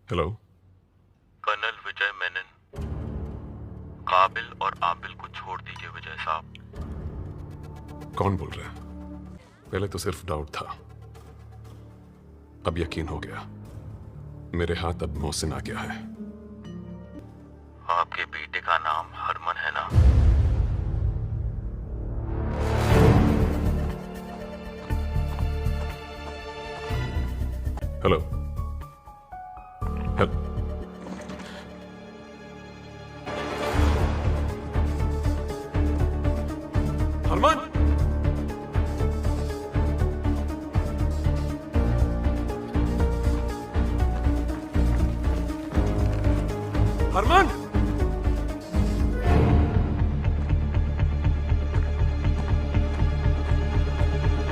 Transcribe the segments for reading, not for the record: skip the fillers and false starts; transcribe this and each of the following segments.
Hello. Colonel विजय मेनन। काबिल और आबिल को छोड़ दीजिए विजय साहब। कौन बोल रहा है? पहले तो सिर्फ डाउट था, अब यकीन हो गया। मेरे हाथ अब मोहसिन आ गया है। आपके बेटे का नाम हरमन है ना? हेलो। हरमान, हरमान,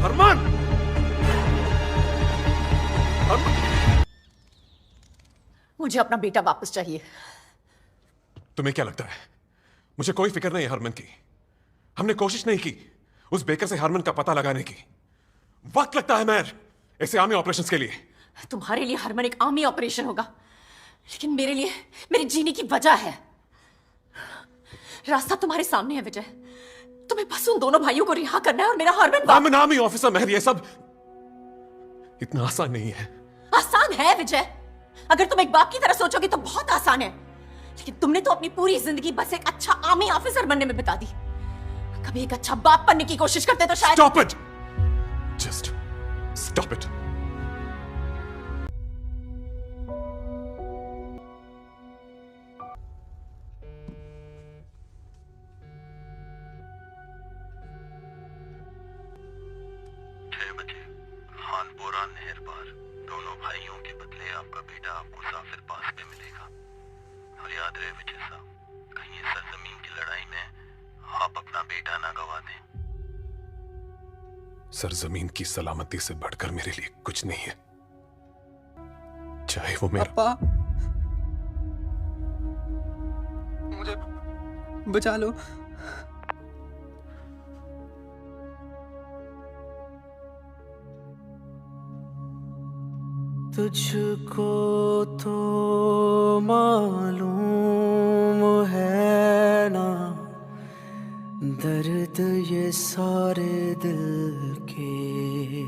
हरमान, मुझे अपना बेटा वापस चाहिए। तुम्हें क्या लगता है मुझे कोई फिक्र नहीं है हरमन की? हमने कोशिश नहीं की उस बेकर से हरमन का पता लगाने की। वक्त लगता है मैर ऐसे आर्मी ऑपरेशंस के लिए। तुम्हारे लिए हरमन एक आर्मी ऑपरेशन होगा, लेकिन मेरे लिए मेरे जीने की वजह है। रास्ता तुम्हारे सामने है विजय। तुम्हें बस उन दोनों भाइयों को रिहा करना है और मेरा हरमन आर्मी ऑफिसर महर, ये सब इतना आसान नहीं है। आसान है विजय, अगर तुम एक बाप की तरह सोचोगे तो बहुत आसान है, लेकिन तुमने तो अपनी पूरी जिंदगी बस एक अच्छा आर्मी ऑफिसर बनने में बिता दी। कभी एक अच्छा बाप बनने की कोशिश करते तो शायद। Stop it! Just stop it. Khanpura नहर पार दोनों भाइयों के बदले आपका बेटा आपको साफिर पास में मिलेगा। और याद रहे विजय साहब, कहीं इस सरजमीन की लड़ाई में आप अपना बेटा ना गवा दें। सरजमीन की सलामती से बढ़कर मेरे लिए कुछ नहीं है, चाहे वो मेरा। पापा, मुझे बचा लो। तुझको तो मालूम है ना दर्द ये सारे दिल के,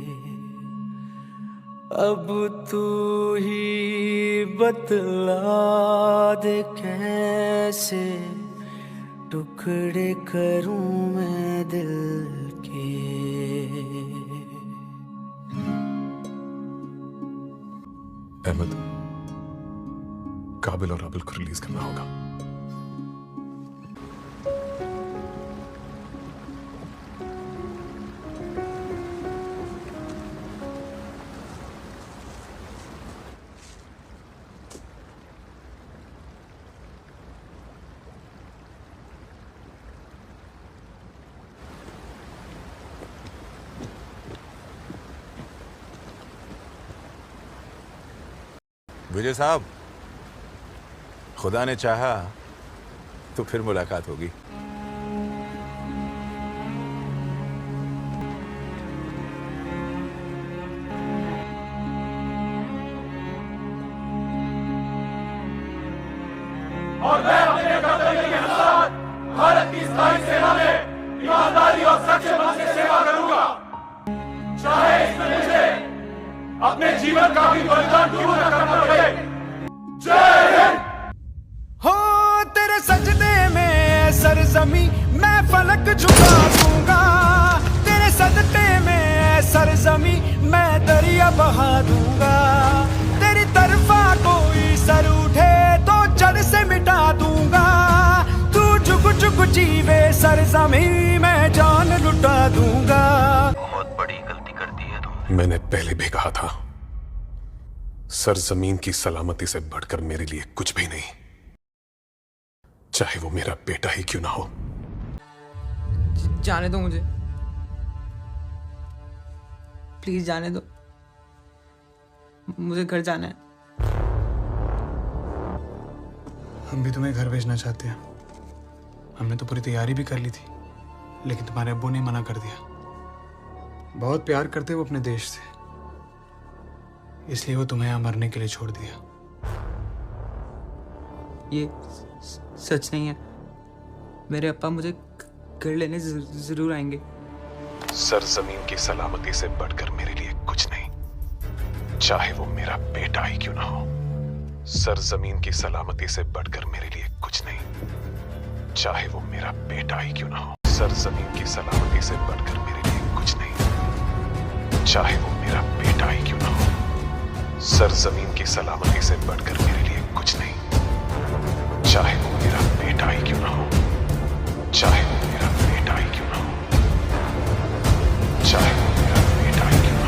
अब तू ही बतला दे कैसे टुकड़े करूं मैं दिल के। अहमद, काबिल और आबिल को रिलीज करना होगा। विजय साहब, खुदा ने चाहा तो फिर मुलाकात होगी। और मैं अपने कर्तव्य के अनुसार भारत की स्थायी सेना में ईमानदारी और सच्चे मन से सेवा करूंगा, चाहे इसमें मुझे अपने जीवन का भी बलिदान क्यों न करना पड़े। जय हिंद। हो तेरे सजदे में सरजमी मैं फलक झुका दूंगा, तेरे सजदे में सरजमी मैं दरिया बहा दूंगा, तेरी तरफा कोई सर उठे तो जड़ से मिटा दूंगा, तू जुग जुग जीवे सरजमी मैं जान लुटा दूंगा। बहुत बड़ी गलती कर दी है तुमने। मैंने पहले भी कहा था, सरजमीन की सलामती से बढ़कर मेरे लिए कुछ भी नहीं, चाहे वो मेरा बेटा ही क्यों ना हो। जाने दो मुझे, प्लीज जाने दो, मुझे घर जाना है। हम भी तुम्हें घर भेजना चाहते हैं। हमने तो पूरी तैयारी भी कर ली थी, लेकिन तुम्हारे अब्बू ने मना कर दिया। बहुत प्यार करते वो अपने देश से, इसलिए वो तुम्हें यहाँ मरने के लिए छोड़ दिया। ये सच नहीं है। मेरे अप्पा मुझे घर लेने जरूर आएंगे। सरजमीन की सलामती से बढ़कर मेरे लिए कुछ नहीं, चाहे वो मेरा बेटा ही क्यों ना हो। सरजमीन की सलामती से बढ़कर मेरे लिए कुछ नहीं, चाहे वो मेरा बेटा ही क्यों ना हो। सरजमीन की सलामती से बढ़कर मेरे लिए कुछ नहीं, चाहे वो मेरा बेटा ही क्यों ना हो। सरजमीन की सलामती से बढ़कर मेरे लिए कुछ नहीं, चाहे वो मेरा बेटा ही क्यों ना हो। चाहे वो मेरा बेटा ही क्यों ना हो। चाहे वो मेरा बेटा ही क्यों ना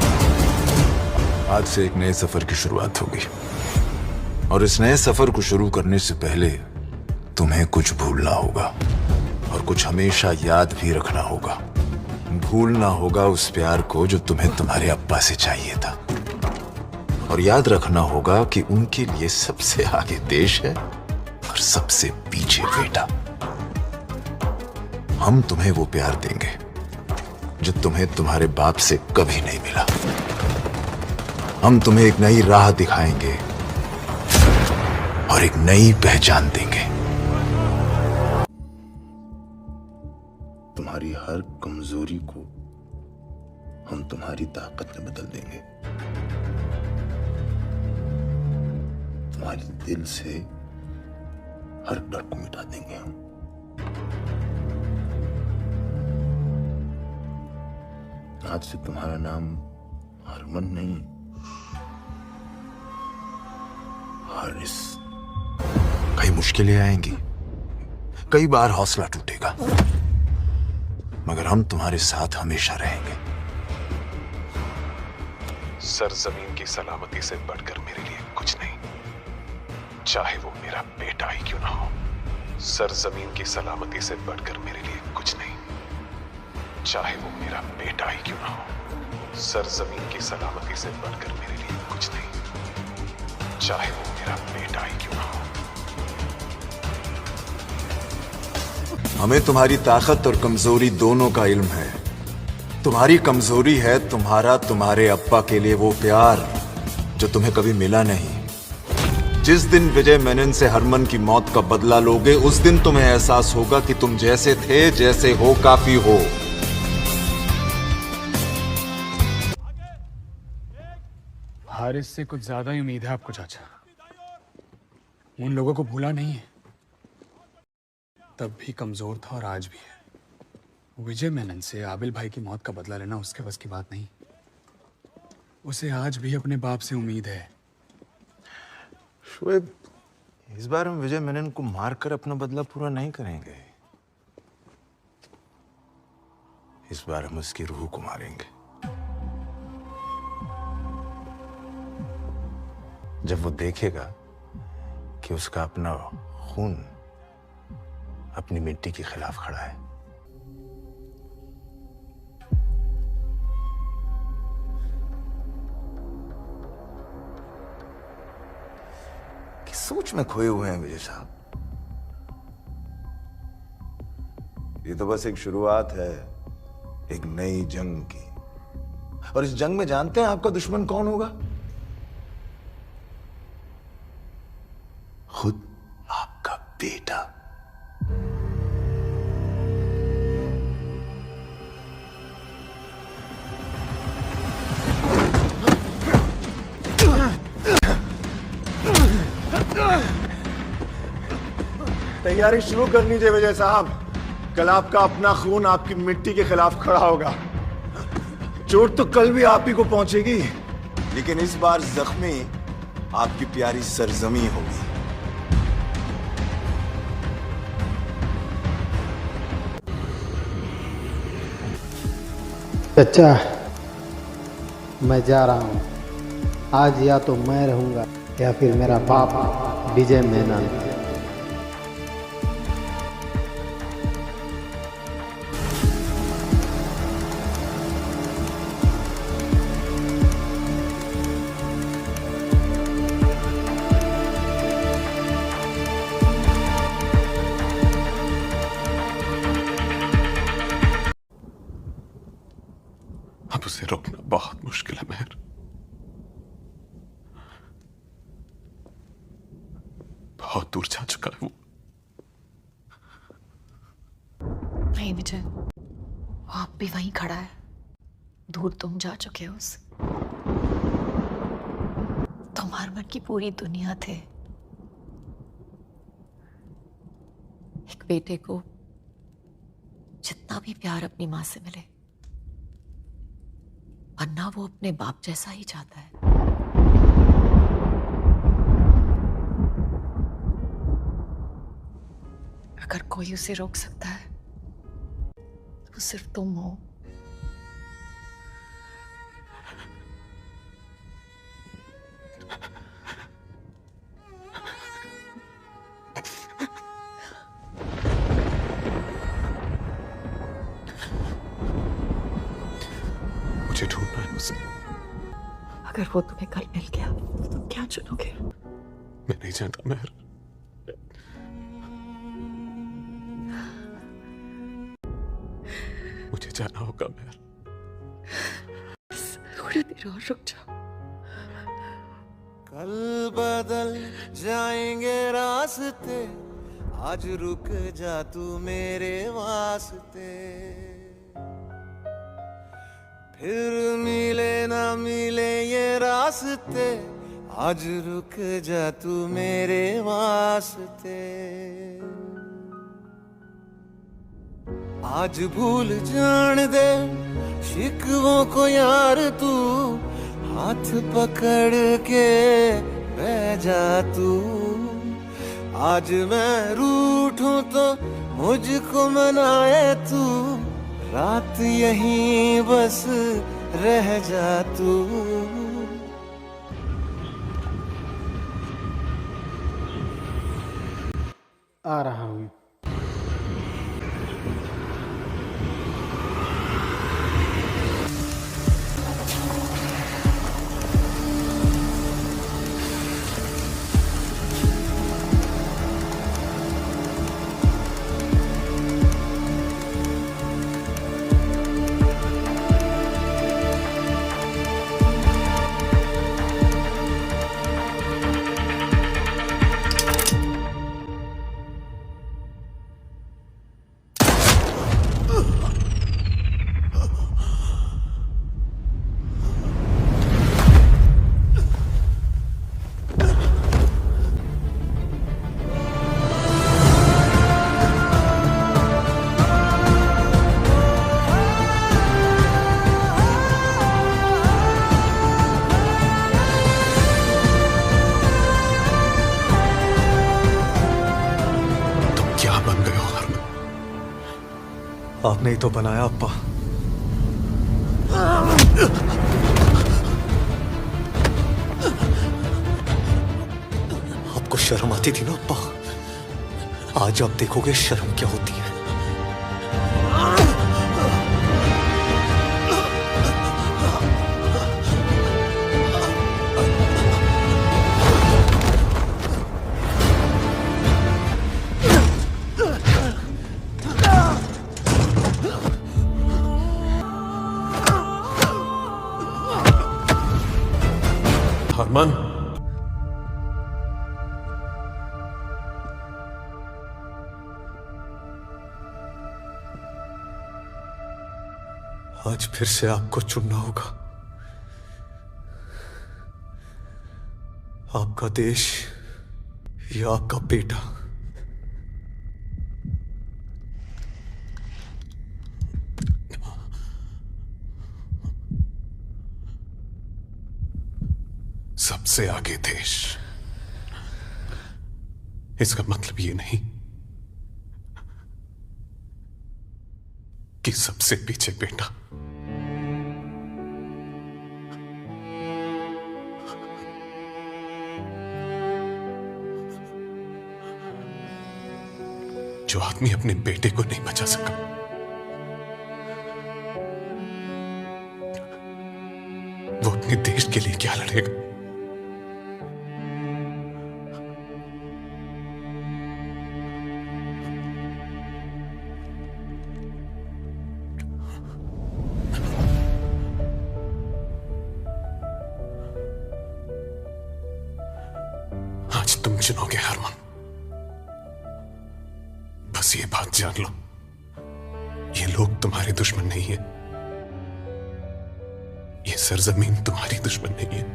हो। आज से एक नए सफर की शुरुआत होगी, और इस नए सफर को शुरू करने से पहले तुम्हें कुछ भूलना होगा, और कुछ हमेशा याद भी रखना होगा। भूलना होगा उस प्यार को जो तुम्हें तुम्हारे अब्बा से चाहिए था, और याद रखना होगा कि उनके लिए सबसे आगे देश है और सबसे पीछे बेटा। हम तुम्हें वो प्यार देंगे जो तुम्हें तुम्हारे बाप से कभी नहीं मिला। हम तुम्हें एक नई राह दिखाएंगे और एक नई पहचान देंगे। तुम्हारी हर कमजोरी को हम तुम्हारी ताकत में बदल देंगे। तुम्हारे दिल से हर डर को मिटा देंगे हम। आज से तुम्हारा नाम हरमन नहीं, हारिस। कई मुश्किलें आएंगी, कई बार हौसला टूटेगा, मगर हम तुम्हारे साथ हमेशा रहेंगे। सरजमीन की सलामती से बढ़कर मेरे लिए कुछ नहीं, चाहे वो मेरा बेटा ही क्यों ना हो। सरजमीन की सलामती से बढ़कर मेरे लिए कुछ नहीं, चाहे वो मेरा बेटा ही क्यों ना हो। सरजमीन की सलामती से बढ़कर मेरे लिए कुछ नहीं, चाहे वो मेरा बेटा ही क्यों ना हो। हमें तुम्हारी ताकत और कमजोरी दोनों का इल्म है। तुम्हारी कमजोरी है तुम्हारे अप्पा के लिए वो प्यार जो तुम्हें कभी मिला नहीं। जिस दिन विजय मेनन से हरमन की मौत का बदला लोगे, उस दिन तुम्हें एहसास होगा कि तुम जैसे थे, जैसे हो, काफी हो। हारिस से कुछ ज्यादा ही उम्मीद है आपको चाचा। उन लोगों को भूला नहीं है, तब भी कमजोर था और आज भी है। विजय मेनन से आबिल भाई की मौत का बदला लेना उसके बस की बात नहीं। उसे आज भी अपने बाप से उम्मीद है। शोएब, इस बार हम विजय मेनन को मारकर अपना बदला पूरा नहीं करेंगे। इस बार हम उसकी रूह को मारेंगे। जब वो देखेगा कि उसका अपना खून अपनी मिट्टी के खिलाफ खड़ा है। कि सोच में खोए हुए हैं विजय साहब। ये तो बस एक शुरुआत है एक नई जंग की, और इस जंग में जानते हैं आपका दुश्मन कौन होगा? खुद आपका बेटा। तैयारी शुरू कर लीजिए विजय साहब। कल आपका अपना खून आपकी मिट्टी के खिलाफ खड़ा होगा। चोट तो कल भी आप ही को पहुंचेगी, लेकिन इस बार जख्मी आपकी प्यारी सरजमी होगी। चाचा, मैं जा रहा हूँ। आज या तो मैं रहूँगा या फिर मेरा बाप विजय मेनन। अब उसे रोकना बहुत मुश्किल है मेहर, बहुत दूर जा चुका है वो। नहीं विजय, वो आप भी वहीं खड़ा है, दूर तुम जा चुके हो उससे। तुम हरमन की पूरी दुनिया थे। एक बेटे को जितना भी प्यार अपनी मां से मिले, वरना वो अपने बाप जैसा ही चाहता है। अगर कोई उसे रोक सकता है तो वो सिर्फ तुम हो। मुझे ढूंढना है उसे। अगर वो तुम्हें कल मिल गया तो तुम क्या चुनोगे? मैं नहीं जानता महर। मुझे जाना होगा महर। थोड़ी देर और रुक जाओ। कल बदल जाएंगे रास्ते, आज रुक जा तू मेरे वास्ते। फिर मिले ना मिले ये रास्ते, आज रुक जा तू मेरे वास्ते। आज भूल जान दे शिकवों को यार, तू हाथ पकड़ के बह जा तू। आज मैं रूठूं तो मुझको मनाए तू, रात यहीं बस रह जा तू। आ रहा हूँ। आपने ही तो बनाया अप्पा। आपको शर्म आती थी ना अप्पा, आज आप देखोगे शर्म क्या होती है। हरमन, आज फिर से आपको चुनना होगा। आपका देश या आपका बेटा। सबसे आगे देश, इसका मतलब ये नहीं कि सबसे पीछे बेटा। जो आदमी अपने बेटे को नहीं बचा सका, वो अपने देश के लिए क्या लड़ेगा? आज तुम चुनोगे हरमन। बस ये बात जान लो, ये लोग तुम्हारे दुश्मन नहीं है, ये सरजमीन तुम्हारी दुश्मन नहीं है।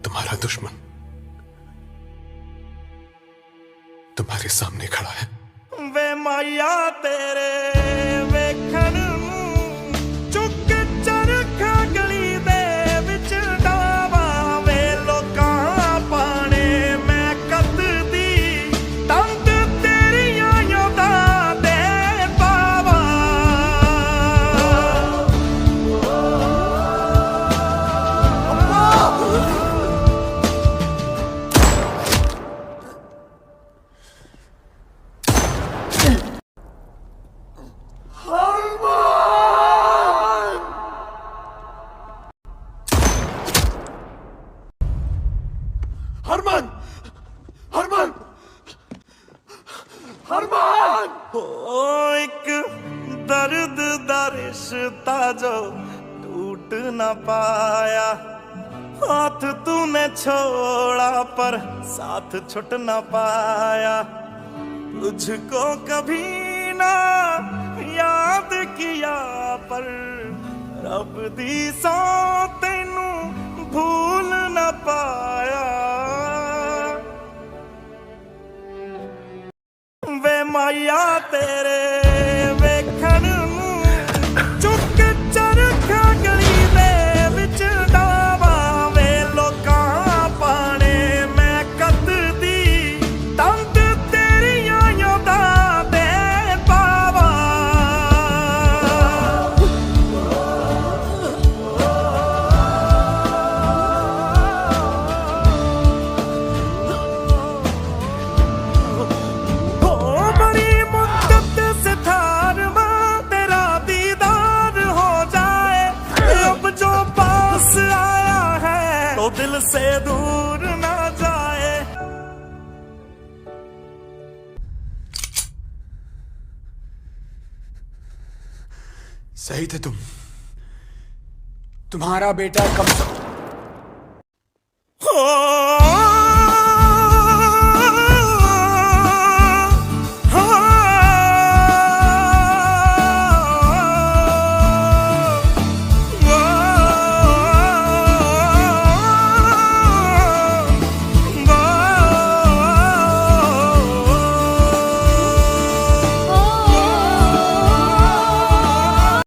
तुम्हारा दुश्मन तुम्हारे सामने खड़ा है। वे माया तेरे वेखण नूं चुक चरखा गली दे विच डावा, वे लोकां पाणे मैं कतदी तंद तेरियां यादां दे पावा। हरमान, हरमान, हरमान! ओ एक दर्द दा रिश्ता जो टूट न पाया, हाथ तूने छोड़ा पर साथ छुट न पाया। तुझको कभी ना याद किया पर रब दी सौ तेनू भूल न पाया। वे माया तेरे वेखण नूं चुक चरखा गली दे विच डावा, वे लोकां पाणे मैं कतदी तंद तेरियां यादां दे पावा। दिल से दूर ना जाए। सही थे तुम। तुम्हारा बेटा कम